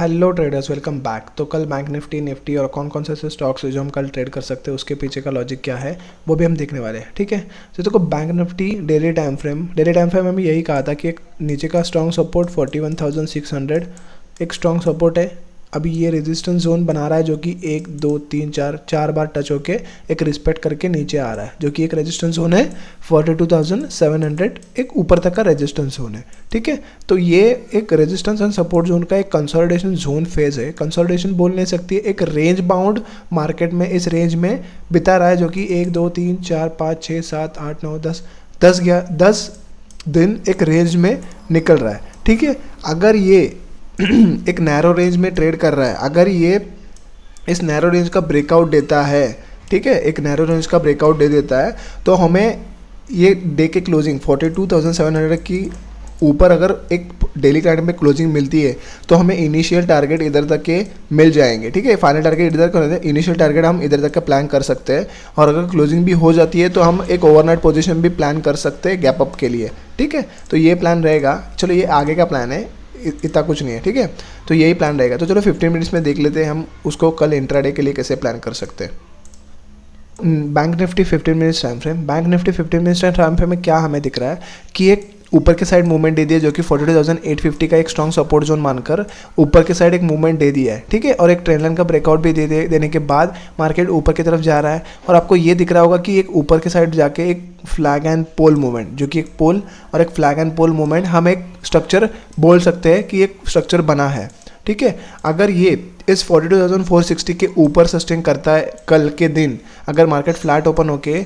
Hello traders, welcome back. तो कल bank Nifty और कौन कौन से ऐसे स्टॉक्स है जो हम कल ट्रेड कर सकते हैं, उसके पीछे का लॉजिक क्या है वो भी हम देखने वाले हैं। ठीक है, तो देखो bank Nifty daily time frame में यही कहा था कि एक नीचे का स्ट्रॉन्ग सपोर्ट 41,600 एक स्ट्रॉन्ग सपोर्ट है। अभी ये रेजिस्टेंस जोन बना रहा है जो कि 1 2 3 4 बार टच होके एक रिस्पेक्ट करके नीचे आ रहा है, जो कि एक रेजिस्टेंस जोन है 42,700, एक ऊपर तक का रेजिस्टेंस जोन है। ठीक है, तो ये एक रेजिस्टेंस एंड सपोर्ट जोन का एक कंसोलिडेशन जोन फेज है। कंसोलिडेशन बोल नहीं सकती है, एक रेंज बाउंड मार्केट में इस रेंज में बिता रहा है, जो कि 1 2 3 4 5 6 7 8 9 10 दिन एक रेंज में निकल रहा है। ठीक है, अगर ये एक नैरो रेंज में ट्रेड कर रहा है, अगर ये इस नैरो रेंज का ब्रेकआउट देता है, ठीक है, एक नैरो रेंज का ब्रेकआउट दे देता है, तो हमें ये डे के क्लोजिंग 42,700 की ऊपर अगर एक डेली टाइम में क्लोजिंग मिलती है तो हमें इनिशियल टारगेट इधर तक के मिल जाएंगे। ठीक है, फाइनल टारगेट इधर कर, इनिशियल टारगेट हम इधर तक का प्लान कर सकते हैं, और अगर क्लोजिंग भी हो जाती है तो हम एक ओवरनाइट पोजीशन भी प्लान कर सकते हैं गैप अप के लिए। ठीक है, तो ये प्लान रहेगा। चलो, ये आगे का प्लान है, इतना कुछ नहीं है। ठीक है, तो यही प्लान रहेगा। तो चलो 15 मिनट्स में देख लेते हैं हम उसको कल इंट्राडे के लिए कैसे प्लान कर सकते हैं। Bank Nifty 15 minutes time frame, bank Nifty 15 minutes time frame में क्या हमें दिख रहा है कि एक ऊपर के साइड मूवमेंट दे दिया, जो कि 42,850 का एक स्ट्रॉन्ग सपोर्ट जोन मानकर ऊपर के साइड एक मूवमेंट दे दिया है। ठीक है, और एक ट्रेंड लाइन का ब्रेकआउट भी देने के बाद मार्केट ऊपर की तरफ जा रहा है। और आपको ये दिख रहा होगा कि एक ऊपर के साइड जाके एक फ्लैग एंड पोल मूवमेंट, जो कि एक पोल और एक फ्लैग एंड पोल मूवमेंट, हम एक स्ट्रक्चर बोल सकते हैं कि एक स्ट्रक्चर बना है। ठीक है, अगर ये इस 42,460 के ऊपर सस्टेन करता है कल के दिन, अगर मार्केट फ्लैट ओपन होके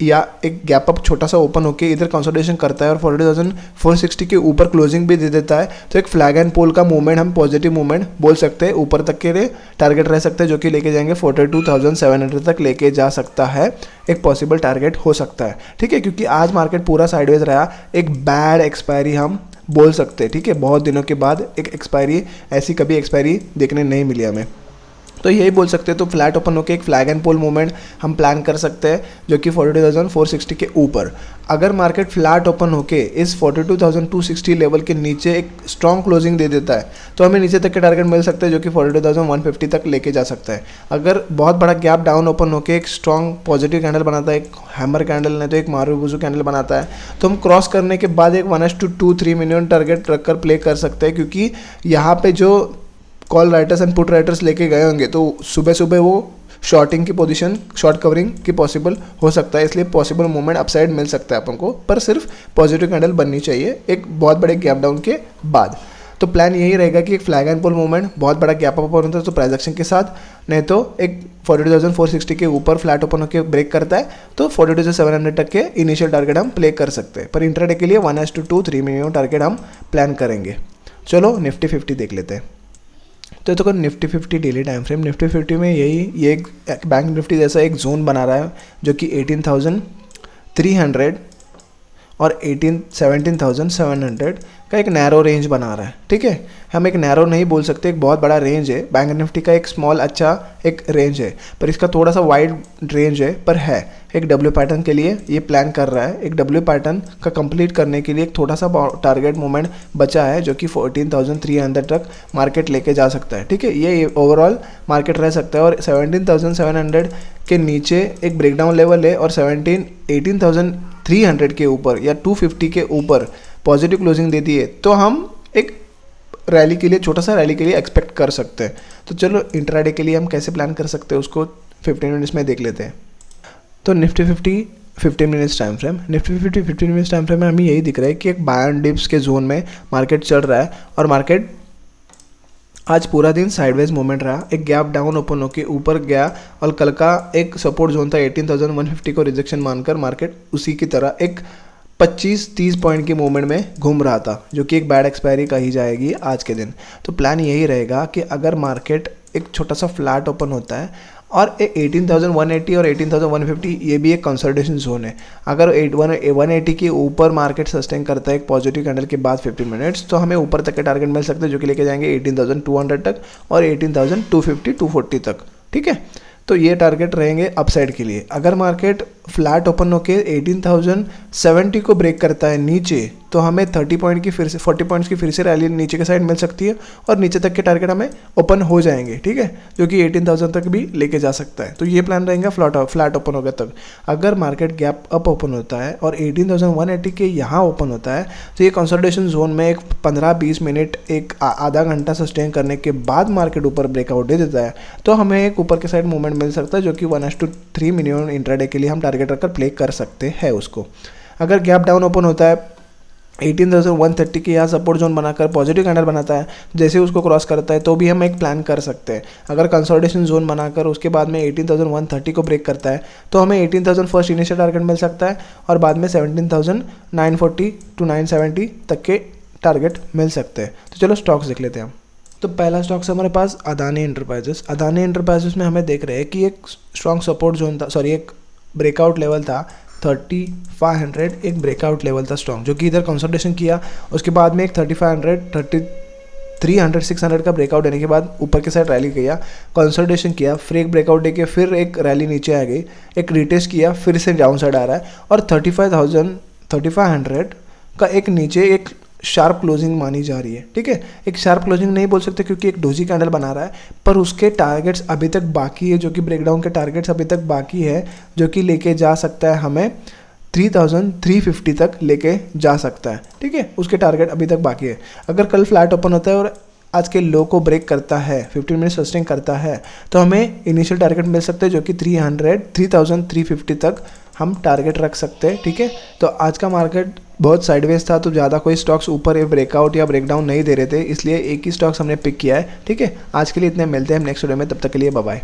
या एक गैप अप छोटा सा ओपन होके इधर कंसोलिडेशन करता है और 42,460 के ऊपर क्लोजिंग भी दे देता है, तो एक फ्लैग एंड पोल का मूवमेंट हम पॉजिटिव मूवमेंट बोल सकते हैं। ऊपर तक के लिए टारगेट रह सकते हैं, जो कि लेके जाएंगे 42,700 तक लेके जा सकता है, एक पॉसिबल टारगेट हो सकता है। ठीक है, क्योंकि आज मार्केट पूरा साइडवेज रहा, एक बैड एक्सपायरी हम बोल सकते हैं। ठीक है, बहुत दिनों के बाद एक एक्सपायरी, ऐसी कभी एक्सपायरी देखने नहीं मिली हमें, तो यही बोल सकते हैं। तो फ्लैट ओपन होकर एक फ्लैग एंड पोल मूवमेंट हम प्लान कर सकते हैं, जो कि 42,460 के ऊपर। अगर मार्केट फ्लैट ओपन होके इस 42,260 लेवल के नीचे एक स्ट्रॉन्ग क्लोजिंग दे देता है, तो हमें नीचे तक के टारगेट मिल सकते हैं, जो कि 42,150 तक लेके जा सकता है। अगर बहुत बड़ा गैप डाउन ओपन होके एक स्ट्रॉन्ग पॉजिटिव कैंडल बनाता है, एक हैमर कैंडल नहीं तो एक मारुबुजू कैंडल बनाता है, तो हम क्रॉस करने के बाद एक 1:2-3 मिनिमम टारगेट रखकर प्ले कर सकते हैं, क्योंकि यहाँ पे जो call writers and put writers लेके गए होंगे तो सुबह सुबह वो शॉर्टिंग की पोजीशन, शॉर्ट कवरिंग की पॉसिबल हो सकता है, इसलिए पॉसिबल मूवमेंट अपसाइड मिल सकता है अपन को, पर सिर्फ पॉजिटिव कैंडल बननी चाहिए एक बहुत बड़े गैप डाउन के बाद। तो प्लान यही रहेगा कि एक फ्लैग एंड पोल मूवमेंट, बहुत बड़ा गैप अप ओपन होता है तो प्राइस एक्शन के साथ, नहीं तो एक 42,460 के ऊपर फ्लैट ओपन होकर ब्रेक करता है तो 42,700 तक के इनिशियल टारगेट हम प्ले कर सकते हैं। पर इंट्राडे के लिए 1:2-3 मिनिमम टारगेट हम प्लान करेंगे। चलो निफ्टी 50 देख लेते हैं। तो Nifty 50 daily time frame, Nifty 50 में ये एक बैंक निफ्टी जैसा एक जोन बना रहा है, जो कि 18,300 और 17,700 का एक नैरो रेंज बना रहा है। ठीक है, हम एक नैरो नहीं बोल सकते, एक बहुत बड़ा रेंज है। बैंक निफ्टी का एक स्मॉल अच्छा एक रेंज है, पर इसका थोड़ा सा वाइड रेंज है, पर है एक डब्ल्यू पैटर्न के लिए ये प्लान कर रहा है। एक डब्ल्यू पैटर्न का कंप्लीट करने के लिए एक थोड़ा सा टारगेट मूवमेंट बचा है, जो कि 14,300 तक मार्केट लेके जा सकता है। ठीक है, ये ओवरऑल मार्केट रह सकता है, और 17,700 के नीचे एक ब्रेकडाउन लेवल है, और 18,300 के ऊपर या 250 के ऊपर पॉजिटिव क्लोजिंग देती है तो हम एक रैली के लिए, छोटा सा रैली के लिए एक्सपेक्ट कर सकते हैं। तो चलो इंट्राडे के लिए हम कैसे प्लान कर सकते हैं उसको 15 मिनट्स में देख लेते हैं। तो Nifty 50 15 minutes time frame, Nifty 50 15 minutes time frame में हमें यही दिख रहा है कि एक बाय एंड डिप्स के जोन में मार्केट चल रहा है, और मार्केट आज पूरा दिन साइडवेज मूवमेंट रहा, एक गैप डाउन ओपन होके ऊपर गया, और कल का एक सपोर्ट जोन था 18,150 को रिजेक्शन मानकर मार्केट उसी की तरह एक 25-30 पॉइंट के मूवमेंट में घूम रहा था, जो कि एक बैड एक्सपायरी कही जाएगी आज के दिन। तो प्लान यही रहेगा कि अगर मार्केट एक छोटा सा फ्लैट ओपन होता है और 18,180 और 18,150 ये भी एक कंसोलिडेशन जोन है, अगर 180 के ऊपर मार्केट सस्टेन करता है एक पॉजिटिव कैंडल के बाद 15 मिनट्स, तो हमें ऊपर तक के टारगेट मिल सकते हैं, जो कि लेके जाएंगे 18,200 तक और 18,250-240 तक। ठीक है, तो ये टारगेट रहेंगे अपसाइड के लिए। अगर मार्केट फ्लैट ओपन होके 18,070 को ब्रेक करता है नीचे, तो हमें 30 पॉइंट की फिर से 40 पॉइंट्स की फिर से रैली नीचे के साइड मिल सकती है और नीचे तक के टारगेट हमें ओपन हो जाएंगे, ठीक है, जो कि 18,000 तक भी लेके जा सकता है। तो ये प्लान रहेगा फ्लैट ओपन होगा तक। अगर मार्केट गैप अप ओपन होता है और 18,180 के यहाँ ओपन होता है तो ये कंसोलिडेशन जोन में एक 15-20 मिनट एक आधा घंटा सस्टेन करने के बाद मार्केट ऊपर ब्रेकआउट दे देता है, तो हमें एक ऊपर के साइड मूवमेंट मिल सकता है जो कि 1:3 मिनिमम इंट्राडे के लिए हम टारगेट रखकर प्ले कर सकते हैं उसको। अगर गैप डाउन ओपन होता है 18,130 के यहाँ सपोर्ट जोन बनाकर पॉजिटिव कैंडल बनाता है, जैसे उसको क्रॉस करता है तो भी हम एक प्लान कर सकते हैं। अगर कंसोलिडेशन जोन बनाकर उसके बाद में 18,130 को ब्रेक करता है तो हमें 18,000 फर्स्ट इनिशियल टारगेट मिल सकता है और बाद में 17,940 to 970 तक के टारगेट मिल सकते हैं। तो चलो स्टॉक्स देख लेते हैं हम। तो पहला स्टॉक्स हमारे पास अदानी एंटरप्राइजेस। अदानी एंटरप्राइजेस में हमें देख रहे हैं कि एक स्ट्रॉन्ग सपोर्ट जोन था, सॉरी एक ब्रेकआउट लेवल था 3500, एक ब्रेकआउट लेवल था स्ट्रॉन्ग जो कि इधर कंसोलिडेशन किया, उसके बाद में एक 3500, 300, 600 का ब्रेकआउट देने के बाद ऊपर के साइड रैली किया, कंसोलिडेशन किया, फिर एक ब्रेकआउट देके फिर एक रैली नीचे आ गई, एक रिटेस्ट किया, फिर से डाउन साइड आ रहा है और 3500 का एक नीचे एक शार्प क्लोजिंग मानी जा रही है, ठीक है। एक शार्प क्लोजिंग नहीं बोल सकते क्योंकि एक डोजी कैंडल बना रहा है, पर उसके टारगेट्स अभी तक बाकी है, जो कि ब्रेकडाउन के टारगेट्स अभी तक बाकी है, जो कि लेके जा सकता है हमें 3,350 तक लेके जा सकता है, ठीक है। उसके टारगेट अभी तक बाकी है। अगर कल फ्लैट ओपन होता है और आज के लो को ब्रेक करता है, 15 मिनट सस्टेन करता है, तो हमें इनिशियल टारगेट मिल सकते हैं जो कि 3,350 तक हम टारगेट रख सकते हैं, ठीक है। तो आज का मार्केट बहुत साइडवेज था, तो ज़्यादा कोई स्टॉक्स ऊपर ब्रेकआउट या ब्रेकडाउन नहीं दे रहे थे, इसलिए एक ही स्टॉक्स हमने पिक किया है, ठीक है। आज के लिए इतने, मिलते हैं हम नेक्स्ट वीडियो में, तब तक के लिए बाय बाय।